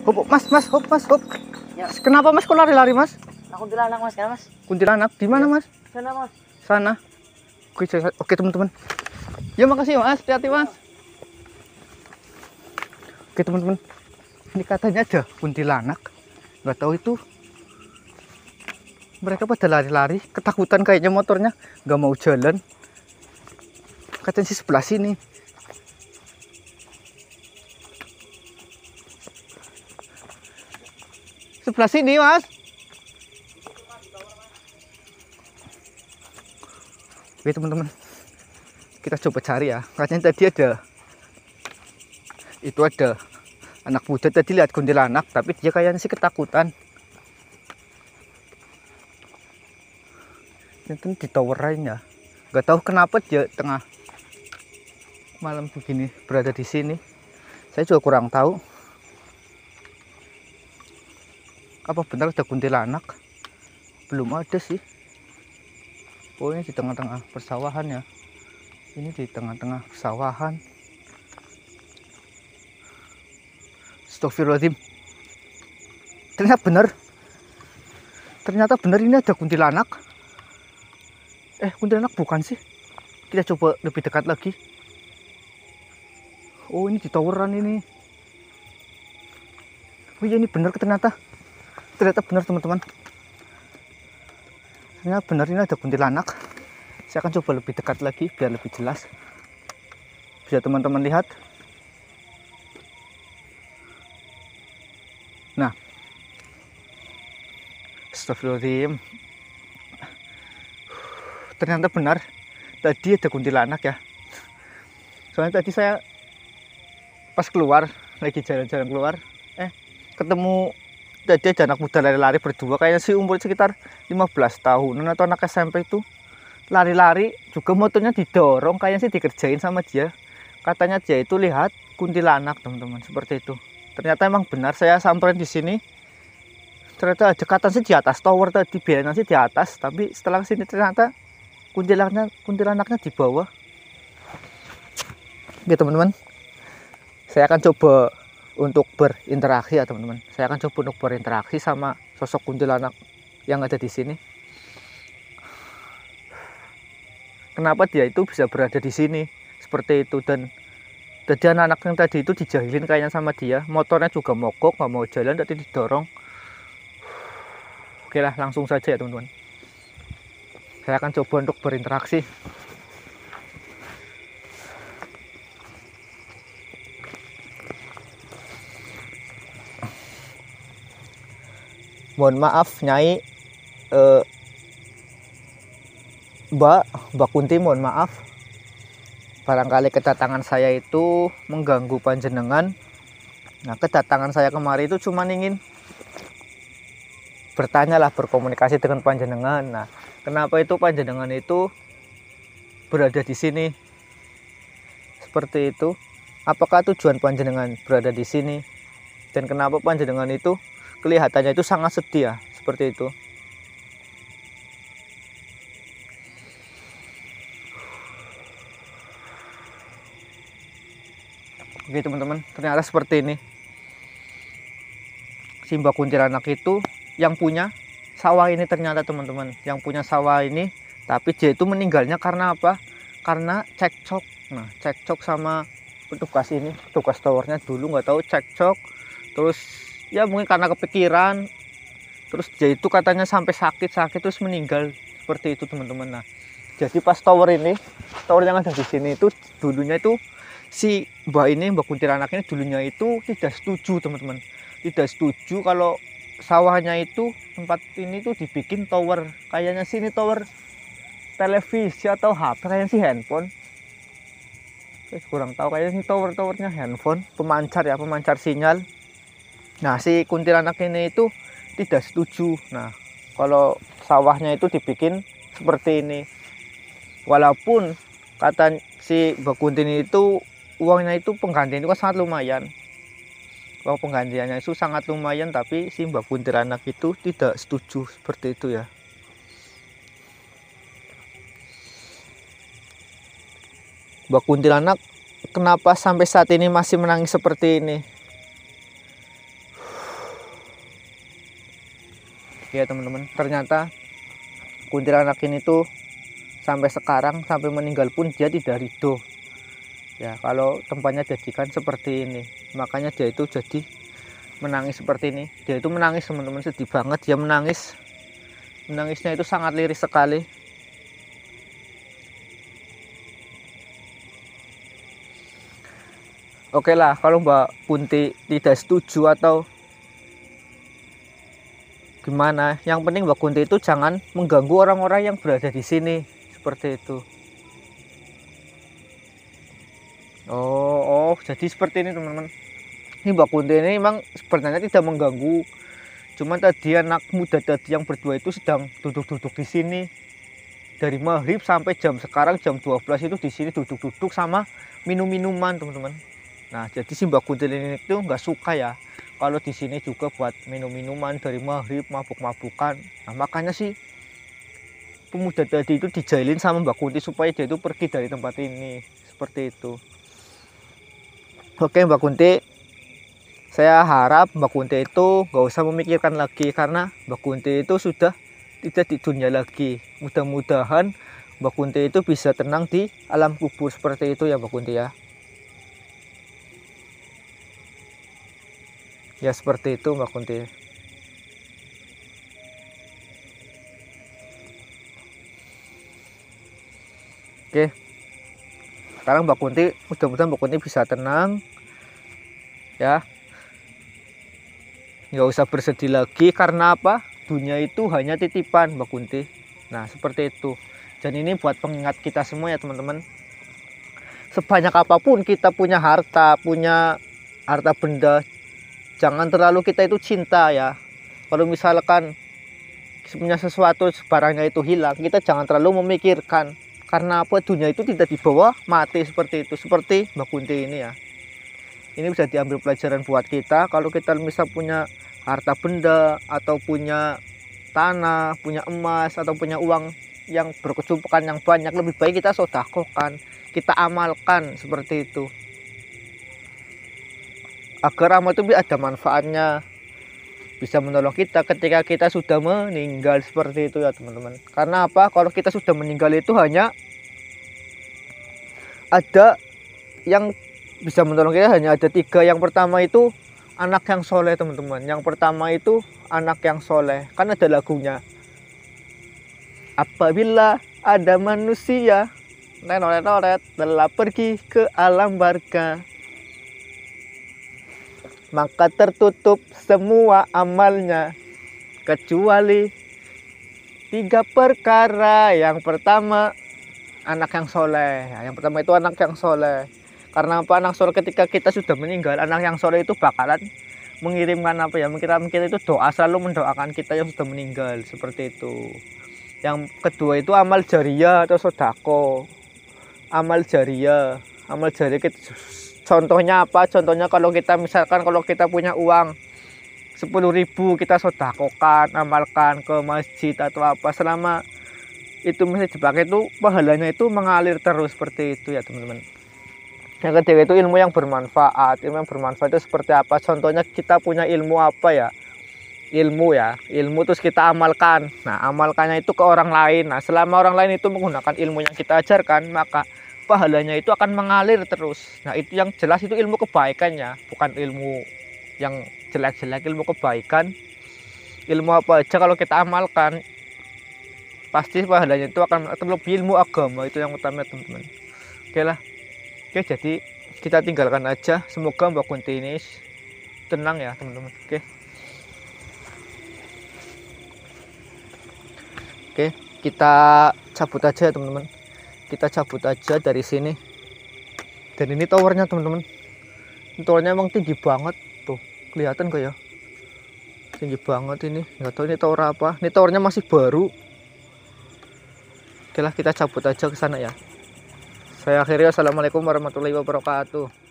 Hop, mas, hop, mas, hop. Ya. Kenapa mas kok lari-lari mas? Aku kuntilanak mas, kan mas? Kuntilanak di mana mas? Sana mas. Sana. Oke teman-teman. Ya makasih mas, hati-hati mas. Oke teman-teman. Ini katanya ada kuntilanak. Nggak tahu itu. Mereka pada lari-lari, ketakutan kayaknya motornya, nggak mau jalan. Katanya sih sebelah sini. Sebelah sini mas. Oke teman-teman, kita coba cari ya. Katanya tadi ada anak muda tadi lihat kuntilanak, tapi dia kayaknya sih ketakutan. Itu di tower lainnya. Nggak tahu kenapa dia tengah malam begini berada di sini. Saya juga kurang tahu. Apa benar ada kuntilanak? Belum ada sih. Oh ini di tengah-tengah persawahan ya. Ini di tengah-tengah persawahan. Astagfirullahaladzim. Ternyata benar ini ada kuntilanak. Kuntilanak bukan sih. Kita coba lebih dekat lagi. Oh ini di toweran ini. Oh iya ini benar ternyata benar teman-teman. Ternyata benar ini ada kuntilanak. Saya akan coba lebih dekat lagi biar lebih jelas. Bisa teman-teman lihat. Nah, astagfirullahaladzim. Ternyata benar tadi ada kuntilanak ya. Soalnya tadi saya pas keluar, lagi jalan-jalan keluar, ketemu tadi ada anak muda lari-lari berdua, kayaknya sih umur sekitar 15 tahunan atau anak SMP itu. Lari-lari juga motornya didorong, kayaknya sih dikerjain sama dia. Katanya dia itu lihat kuntilanak teman-teman, seperti itu. Ternyata emang benar, saya samperin di sini. Ternyata ada katanya sih di atas tower tadi, biasanya sih di atas, tapi setelah sini ternyata kuntilanaknya di bawah. Oke teman-teman, saya akan coba untuk berinteraksi ya teman-teman. Saya akan coba untuk berinteraksi sama sosok kuntilanak yang ada di sini. Kenapa dia itu bisa berada di sini seperti itu, dan jadi anak-anak yang tadi itu dijahilin kayaknya sama dia. Motornya juga mogok, nggak mau jalan, tadi didorong. Oke lah, langsung saja ya teman-teman. Saya akan coba untuk berinteraksi. Mohon maaf Nyai, Mbak Kunti, mohon maaf. Barangkali kedatangan saya itu mengganggu panjenengan. Nah, kedatangan saya kemari itu cuma ingin bertanya lah, berkomunikasi dengan panjenengan. Nah, kenapa itu panjenengan itu berada di sini? Seperti itu. Apakah tujuan panjenengan berada di sini? Dan kenapa panjenengan itu kelihatannya itu sangat sedih ya, seperti itu. Oke teman-teman, ternyata seperti ini. Si Mbak Kuntilanak itu yang punya sawah ini ternyata teman-teman. Yang punya sawah ini, tapi dia itu meninggalnya karena apa? Karena cekcok. Nah, cekcok sama petugas ini, petugas towernya dulu, nggak tahu cekcok. Terus ya mungkin karena kepikiran. Terus dia itu katanya sampai sakit terus meninggal, seperti itu teman-teman. Nah, jadi pas tower yang ada di sini itu dulunya itu si Mbak Kuntilanak ini dulunya itu tidak setuju teman-teman, tidak setuju kalau sawahnya itu tempat ini tuh dibikin tower. Kayaknya sini tower televisi atau HP, kayaknya sih handphone. Saya kurang tahu, kayaknya sih towernya handphone, pemancar sinyal. Nah, si Kuntilanak ini itu tidak setuju. Nah, kalau sawahnya itu dibikin seperti ini. Walaupun kata si Mbak Kunti itu uangnya itu penggantian itu kan sangat lumayan. Uang penggantiannya itu sangat lumayan, tapi si Mbak Kuntilanak itu tidak setuju seperti itu ya. Mbak Kuntilanak kenapa sampai saat ini masih menangis seperti ini? Ya teman-teman, ternyata kuntilanak ini tuh sampai sekarang, sampai meninggal pun dia tidak ridho ya kalau tempatnya jadikan seperti ini. Makanya dia itu jadi menangis seperti ini. Dia itu menangis teman-teman, sedih banget dia menangis. Menangisnya itu sangat liris sekali. Oke lah, kalau Mbak Kunti tidak setuju atau gimana, yang penting Mbak Kunti itu jangan mengganggu orang-orang yang berada di sini, seperti itu. Oh, jadi seperti ini teman-teman. Ini Mbak Kunti ini memang sebenarnya tidak mengganggu. Cuman tadi anak muda tadi yang berdua itu sedang duduk-duduk di sini dari maghrib sampai sekarang jam 12 itu di sini duduk-duduk sama minum-minuman teman-teman. Nah, jadi si Mbak Kunti ini itu nggak suka ya kalau di sini juga buat minum-minuman dari maghrib, mabuk-mabukan. Nah, makanya sih pemuda tadi itu dijailin sama Mbak Kunti supaya dia itu pergi dari tempat ini, seperti itu. Oke Mbak Kunti, saya harap Mbak Kunti itu nggak usah memikirkan lagi karena Mbak Kunti itu sudah tidak di dunia lagi. Mudah-mudahan Mbak Kunti itu bisa tenang di alam kubur, seperti itu ya Mbak Kunti ya. Ya seperti itu Mbak Kunti. Oke, sekarang Mbak Kunti, mudah-mudahan Mbak Kunti bisa tenang ya, nggak usah bersedih lagi. Karena apa, dunia itu hanya titipan Mbak Kunti. Nah seperti itu. Dan ini buat pengingat kita semua ya teman-teman. Sebanyak apapun kita punya harta benda, jangan terlalu kita itu cinta ya. Kalau misalkan punya sesuatu barangnya itu hilang, kita jangan terlalu memikirkan. Karena apa, dunia itu tidak dibawa mati, seperti itu. Seperti Mbak Kunti ini ya. Ini bisa diambil pelajaran buat kita. Kalau kita misal punya harta benda atau punya tanah, punya emas atau punya uang yang berkecupukan yang banyak, lebih baik kita sedekahkan, kita amalkan, seperti itu. Agar amal itu ada manfaatnya, bisa menolong kita ketika kita sudah meninggal, seperti itu ya teman-teman. Karena apa, kalau kita sudah meninggal itu hanya ada yang bisa menolong kita, hanya ada 3. Yang pertama itu anak yang soleh teman-teman. Yang pertama itu anak yang soleh. Kan ada lagunya, apabila ada manusia nenoret telah pergi ke alam barga, maka tertutup semua amalnya kecuali 3 perkara. Yang pertama anak yang soleh. Yang pertama itu anak yang soleh. Karena apa, anak soleh, ketika kita sudah meninggal, anak yang soleh itu bakalan mengirimkan apa ya, mengirim kita itu doa, selalu mendoakan kita yang sudah meninggal, seperti itu. Yang kedua itu amal jariyah atau sodako. Amal jariyah kita, contohnya apa? Contohnya kalau kita misalkan kalau kita punya uang 10.000, kita sodakokan, amalkan ke masjid atau apa, selama itu masih dipakai, itu pahalanya itu mengalir terus, seperti itu ya teman-teman. Yang ketiga itu ilmu yang bermanfaat. Ilmu yang bermanfaat itu seperti apa? Contohnya kita punya ilmu apa ya? Ilmu terus kita amalkan. Nah, amalkannya itu ke orang lain. Nah, selama orang lain itu menggunakan ilmu yang kita ajarkan, maka pahalanya itu akan mengalir terus. Nah, itu yang jelas itu ilmu kebaikannya, bukan ilmu yang jelek-jelek, ilmu kebaikan. Ilmu apa aja kalau kita amalkan, pasti pahalanya itu akan terlebih ilmu agama, itu yang utama teman-teman. Oke lah. Oke, jadi kita tinggalkan aja. Semoga Mbak Kunti ini tenang ya teman-teman. Oke, kita cabut aja ya teman-teman. Kita cabut aja dari sini. Dan ini towernya teman-teman. Towernya emang tinggi banget tuh, kelihatan kok ya. Tinggi banget ini. Nggak tahu ini tower apa. Ini towernya masih baru. Oke lah, kita cabut aja ke sana ya. Saya akhiri, assalamualaikum warahmatullahi wabarakatuh.